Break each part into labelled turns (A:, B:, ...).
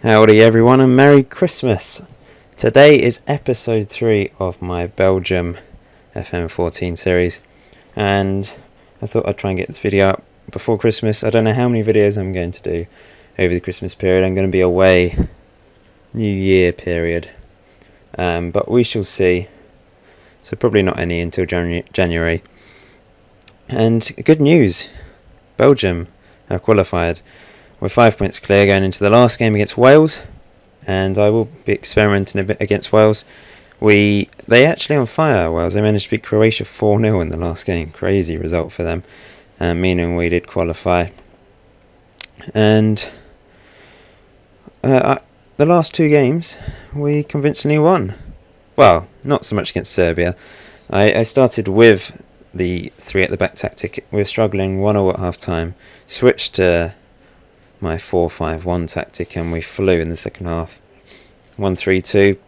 A: Howdy everyone and Merry Christmas! Today is episode 3 of my Belgium FM14 series, and I thought I'd try and get this video up before Christmas. I don't know how many videos I'm going to do over the Christmas period. I'm going to be away New Year period, but we shall see. So probably not any until January. And good news, Belgium have qualified. We're 5 points clear going into the last game against Wales, and I will be experimenting a bit against Wales. They actually on fire, Wales. They managed to beat Croatia 4-0 in the last game. Crazy result for them, meaning we did qualify. And the last 2 games we convincingly won. Well, not so much against Serbia. I started with the 3 at the back tactic. We were struggling 1-0 at half time. Switched to my 4-5-1 tactic and we flew in the second half. 1-3-2.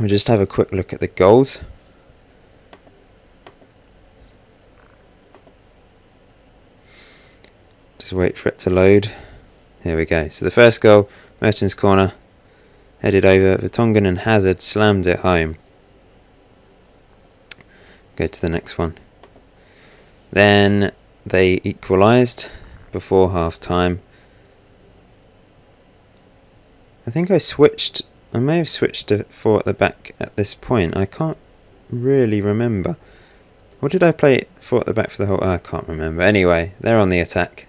A: We'll just have a quick look at the goals. Just wait for it to load. Here we go. So the first goal, Mertens corner, headed over. Vertonghen and Hazard slammed it home. Go to the next one. Then they equalised before half time. I think I may have switched to 4 at the back at this point. I can't really remember. Or did I play 4 at the back for the whole... I can't remember. Anyway, they're on the attack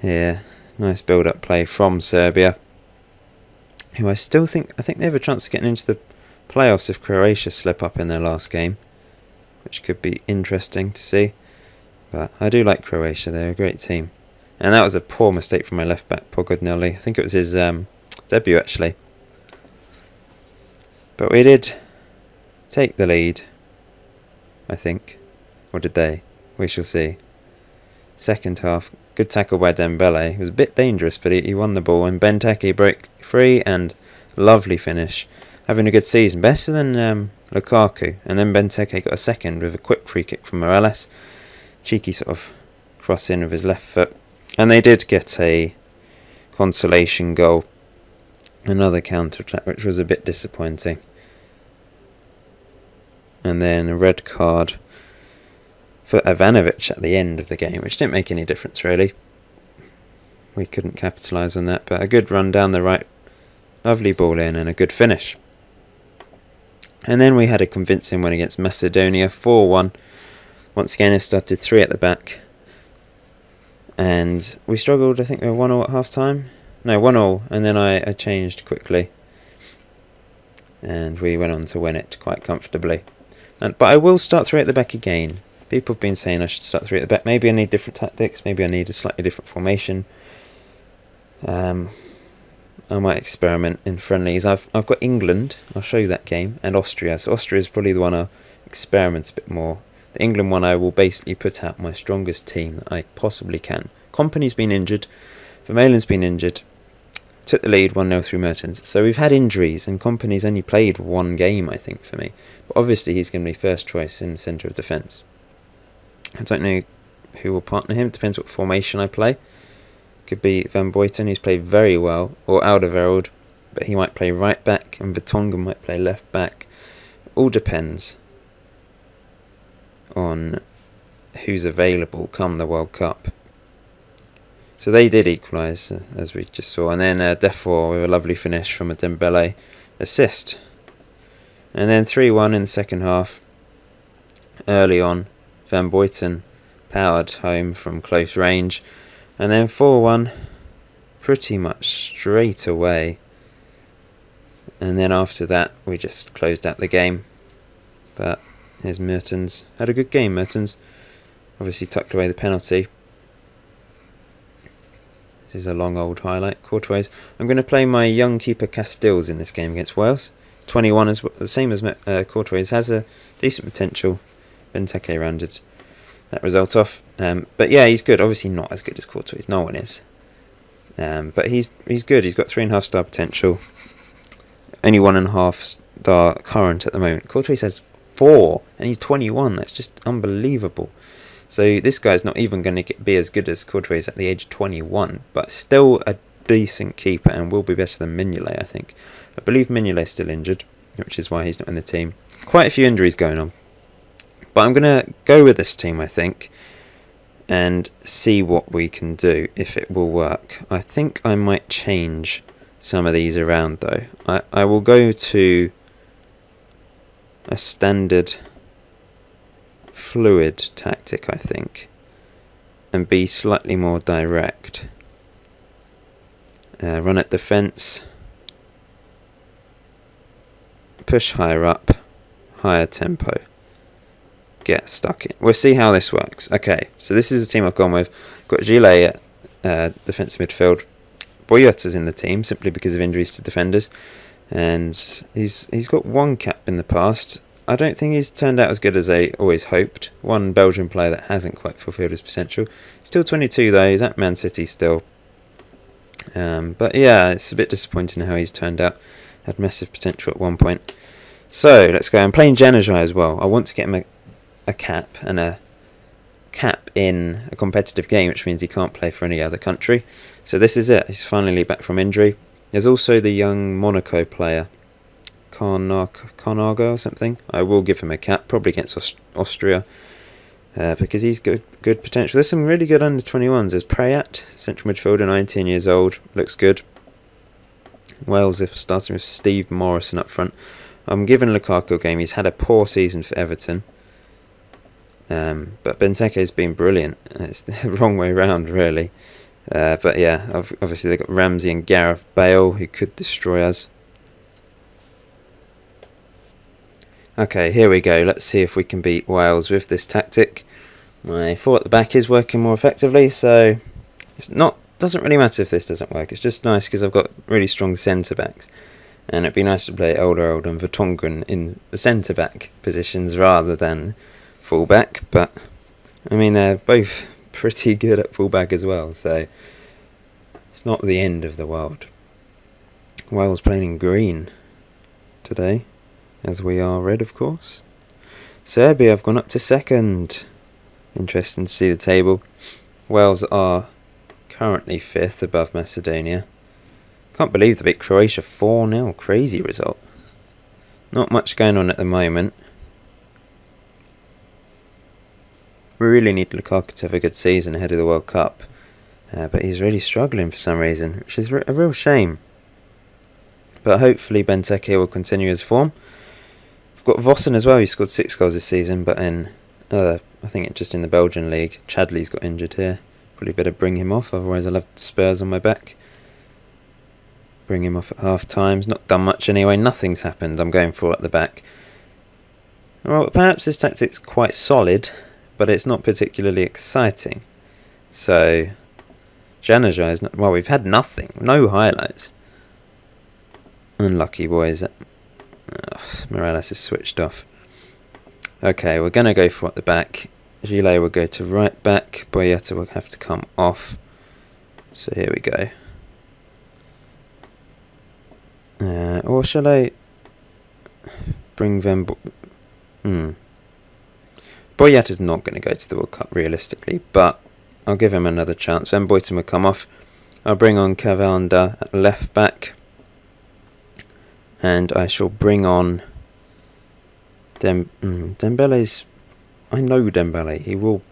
A: here. Nice build-up play from Serbia, who I think they have a chance of getting into the playoffs if Croatia slip up in their last game, which could be interesting to see. But I do like Croatia, they're a great team. And that was a poor mistake from my left back, Pogodnelli. I think it was his debut actually. But we did take the lead, I think. Or did they? We shall see. Second half, good tackle by Dembele. It was a bit dangerous, but he won the ball. And Benteke broke free and lovely finish. Having a good season, better than Lukaku. And then Benteke got a second with a quick free kick from Morales. Cheeky sort of cross in with his left foot. And they did get a consolation goal. Another counter-attack, which was a bit disappointing. And then a red card for Ivanovic at the end of the game, which didn't make any difference really. We couldn't capitalise on that, but a good run down the right. Lovely ball in and a good finish. And then we had a convincing win against Macedonia, 4-1. Once again, I started 3 at the back. And we struggled, I think we were 1-0 at half time. No, 1-0, and then I changed quickly. And we went on to win it quite comfortably. But I will start 3 at the back again. People have been saying I should start 3 at the back. Maybe I need different tactics, maybe I need a slightly different formation. I might experiment in friendlies. I've got England, I'll show you that game, and Austria. So Austria is probably the one I'll experiment a bit more. The England one I will basically put out my strongest team that I possibly can. Kompany's been injured, Vermeulen's been injured, took the lead 1-0 through Mertens. So we've had injuries and Kompany's only played 1 game I think for me. But obviously he's going to be first choice in the centre of defence. I don't know who will partner him, it depends what formation I play. Could be Van Buiten, who's played very well, or Alderweireld, but he might play right back and Vertonghen might play left back. All depends on who's available come the World Cup. So they did equalise, as we just saw, and then Defour with a lovely finish from a Dembele assist. And then 3-1 in the second half. Early on, Van Buiten powered home from close range. And then 4-1 pretty much straight away. And then after that we just closed out the game. But here's Mertens. Had a good game, Mertens. Obviously tucked away the penalty. This is a long old highlight. Courtois. I'm going to play my young keeper Castells in this game against Wales. 21 as the same as Courtois. Has a decent potential. Benteke rounded that result off. But yeah, he's good. Obviously not as good as Courtois. No one is. But he's good. He's got 3.5 star potential. Only 1.5 star current at the moment. Courtois has 4 and he's 21. That's just unbelievable. So this guy's not even going to be as good as Courtois at the age of 21, but still a decent keeper and will be better than Mignolet, I think. I believe Mignolet's still injured, which is why he's not in the team. Quite a few injuries going on. But I'm going to go with this team, I think, and see what we can do, if it will work. I think I might change some of these around, though. I will go to a standard fluid tactic, I think, and be slightly more direct. Run at defence, push higher up, higher tempo, get stuck in. We'll see how this works. Okay, so this is the team I've gone with. Got Gillet at defensive midfield. Boyata's in the team simply because of injuries to defenders, and he's got one cap in the past. I don't think he's turned out as good as they always hoped. One Belgian player that hasn't quite fulfilled his potential. Still 22 though, he's at Man City still. But yeah, it's a bit disappointing how he's turned out. Had massive potential at one point. So let's go. I'm playing Januzaj as well. I want to get him a cap, and a cap in a competitive game, which means he can't play for any other country. So this is it. He's finally back from injury. There's also the young Monaco player, Carnago or something. I will give him a cap, probably against Austria, because he's good potential. There's some really good under-21s. There's Prayat, central midfielder, 19 years old, looks good. Wales, if starting with Steve Morrison up front. I'm giving Lukaku a game. He's had a poor season for Everton, but Benteke's been brilliant. It's the wrong way round, really. But yeah, obviously they've got Ramsey and Gareth Bale, who could destroy us. Okay, here we go. Let's see if we can beat Wales with this tactic. My 4 at the back is working more effectively, so doesn't really matter if this doesn't work. It's just nice because I've got really strong centre-backs, and it'd be nice to play Alderweireld and Vertonghen in the centre-back positions rather than full-back, but I mean they're both pretty good at full-back as well, so it's not the end of the world. Wales playing in green today, as we are red, of course. Serbia have gone up to second. Interesting to see the table. Wales are currently 5th above Macedonia. Can't believe they beat Croatia 4-0. Crazy result. Not much going on at the moment. We really need Lukaku to have a good season ahead of the World Cup. But he's really struggling for some reason, which is a real shame. But hopefully Benteke will continue his form. We've got Vossen as well. He scored 6 goals this season, but in I think just in the Belgian league. Chadley's got injured here. Probably better bring him off, otherwise I'll have Spurs on my back. Bring him off at half time. He's not done much anyway. Nothing's happened. I'm going 4 at the back. Well, perhaps this tactic's quite solid, but it's not particularly exciting. So Januzaj is not. Well, we've had nothing. No highlights. Unlucky boys. Morales is switched off. Okay, we're going to go 4 at the back. Gillet will go to right back. Boyata will have to come off. So here we go. Or shall I bring Van Boyata's not going to go to the World Cup realistically, but I'll give him another chance. Van Boyten will come off. I'll bring on Cavanda at left back. And I shall bring on Dembele's. I know Dembele. He will.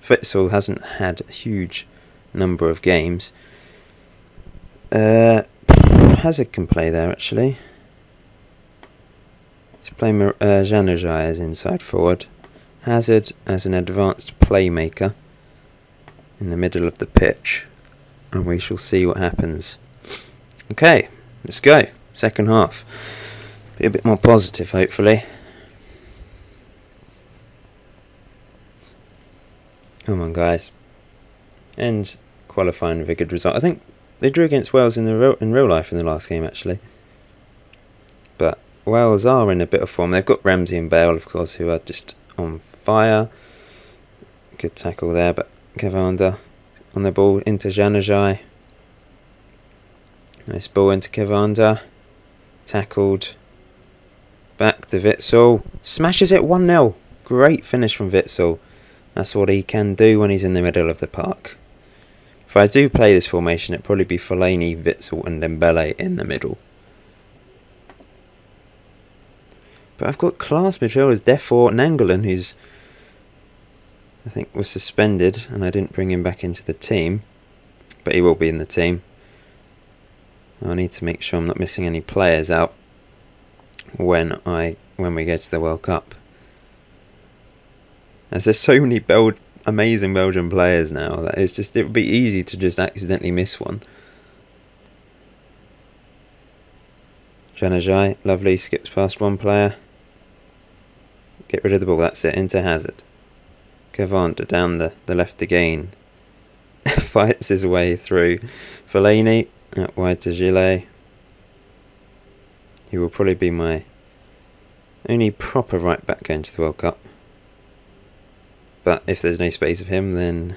A: Witsel hasn't had a huge number of games. Hazard can play there actually. Let's play Januzaj as inside forward. Hazard as an advanced playmaker in the middle of the pitch, and we shall see what happens. Okay, let's go. Second half. Be a bit more positive, hopefully. Come on, guys. And qualifying with a good result. I think they drew against Wales in real life in the last game, actually. But Wales are in a bit of form. They've got Ramsey and Bale, of course, who are just on fire. Good tackle there, but Cavanda on the ball into Januzaj. Nice ball into Cavanda. Tackled. Back to Witsel. Smashes it 1-0. Great finish from Witsel. That's what he can do when he's in the middle of the park. If I do play this formation, it'd probably be Fellaini, Witsel and Dembele in the middle. But I've got class midfielders, therefore Nainggolan, who's I think was suspended, and I didn't bring him back into the team, but he will be in the team. I need to make sure I'm not missing any players out when we go to the World Cup. As there's so many amazing Belgian players now that it would be easy to just accidentally miss one. Januzaj, lovely, skips past one player. Get rid of the ball, that's it, into Hazard. Cavant down the left again. Fights his way through. Fellaini out wide to Gillet. He will probably be my only proper right back going to the World Cup. But if there's no space of him, then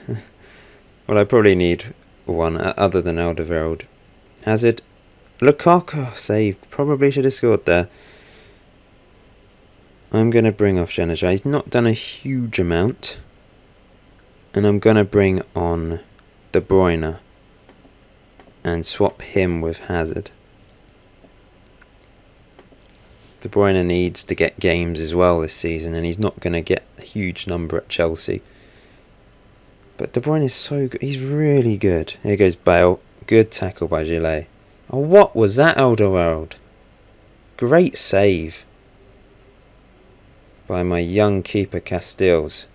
A: well, I probably need one other than Alderweireld. Hazard, Lukaku saved. Probably should have scored there. I'm going to bring off Januzaj. He's not done a huge amount. And I'm going to bring on De Bruyne and swap him with Hazard. De Bruyne needs to get games as well this season, and he's not going to get a huge number at Chelsea. But De Bruyne is so good. He's really good. Here goes Bale. Good tackle by Gillet. Oh, what was that, Alderweireld? Great save by my young keeper Castells.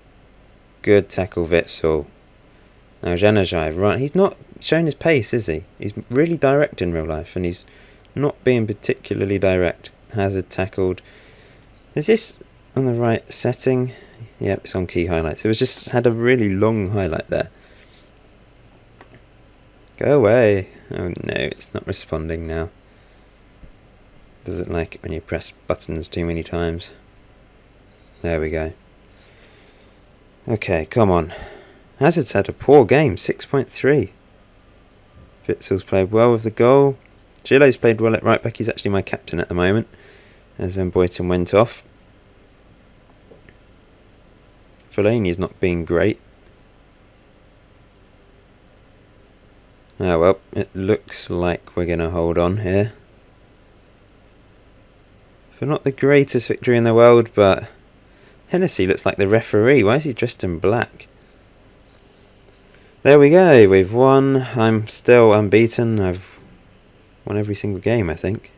A: Good tackle Witsel. Now Januzaj, right, he's not showing his pace, is he? He's really direct in real life, and he's not being particularly direct. Hazard tackled. Is this on the right setting? Yep, it's on key highlights. It was just had a really long highlight there. Go away. Oh no, it's not responding now. Doesn't like it when you press buttons too many times. There we go. Okay, come on. Hazard's had a poor game, 6.3. Witsel's played well with the goal. Gillet's played well at right back. He's actually my captain at the moment, as Van Boyten went off. Fellaini's not been great. Oh well, it looks like we're going to hold on here. For not the greatest victory in the world, but Hennessy looks like the referee. Why is he dressed in black? There we go, we've won. I'm still unbeaten. I've won every single game, I think.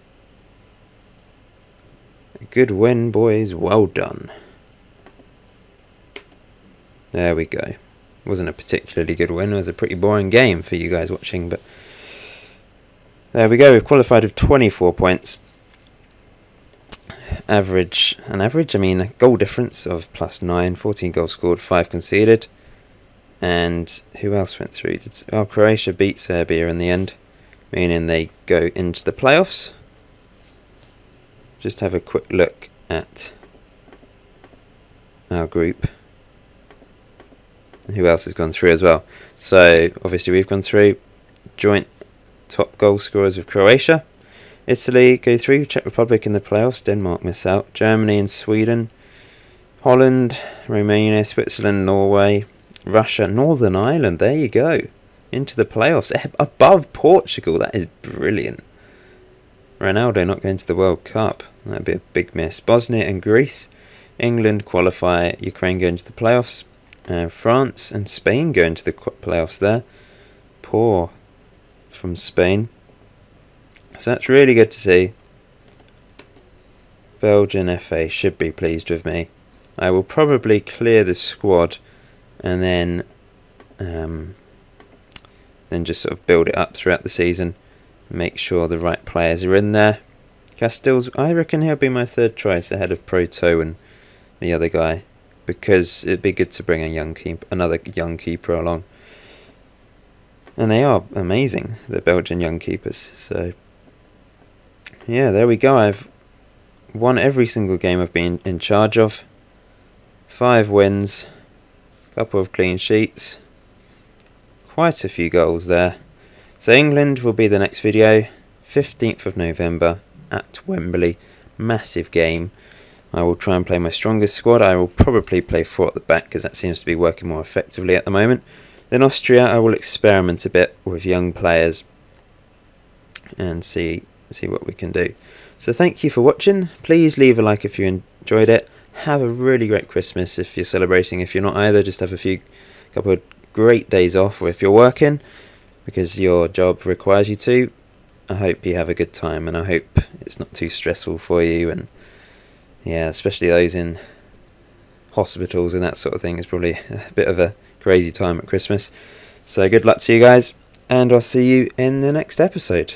A: A good win, boys. Well done. There we go. It wasn't a particularly good win. It was a pretty boring game for you guys watching, but there we go. We've qualified with 24 points. I mean a goal difference of +9, 14 goals scored, 5 conceded. And who else went through? Croatia beat Serbia in the end, meaning they go into the playoffs. Just have a quick look at our group. Who else has gone through as well? So obviously we've gone through. Joint top goal scorers with Croatia. Italy go through. Czech Republic in the playoffs. Denmark miss out. Germany and Sweden. Holland, Romania, Switzerland, Norway, Russia, Northern Ireland. There you go. Into the playoffs. Above Portugal. That is brilliant. Ronaldo not going to the World Cup. That would be a big miss. Bosnia and Greece. England qualify. Ukraine going to the playoffs. France and Spain going to the playoffs there. Poor from Spain. So that's really good to see. Belgian FA should be pleased with me. I will probably clear the squad and then just sort of build it up throughout the season. Make sure the right players are in there. Castells, I reckon he'll be my third choice ahead of Proto and the other guy, because it'd be good to bring another young keeper along. And they are amazing, the Belgian young keepers. So yeah, there we go. I've won every single game I've been in charge of. 5 wins, a couple of clean sheets, quite a few goals there. So England will be the next video, 15th of November at Wembley. Massive game. I will try and play my strongest squad. I will probably play 4 at the back because that seems to be working more effectively at the moment. In Austria I will experiment a bit with young players and see what we can do. So thank you for watching. Please leave a like if you enjoyed it. Have a really great Christmas if you're celebrating. If you're not either, just have a couple of great days off, or if you're working because your job requires you to, I hope you have a good time, and I hope it's not too stressful for you. And yeah, especially those in hospitals and that sort of thing, is probably a bit of a crazy time at Christmas. So good luck to you guys, and I'll see you in the next episode.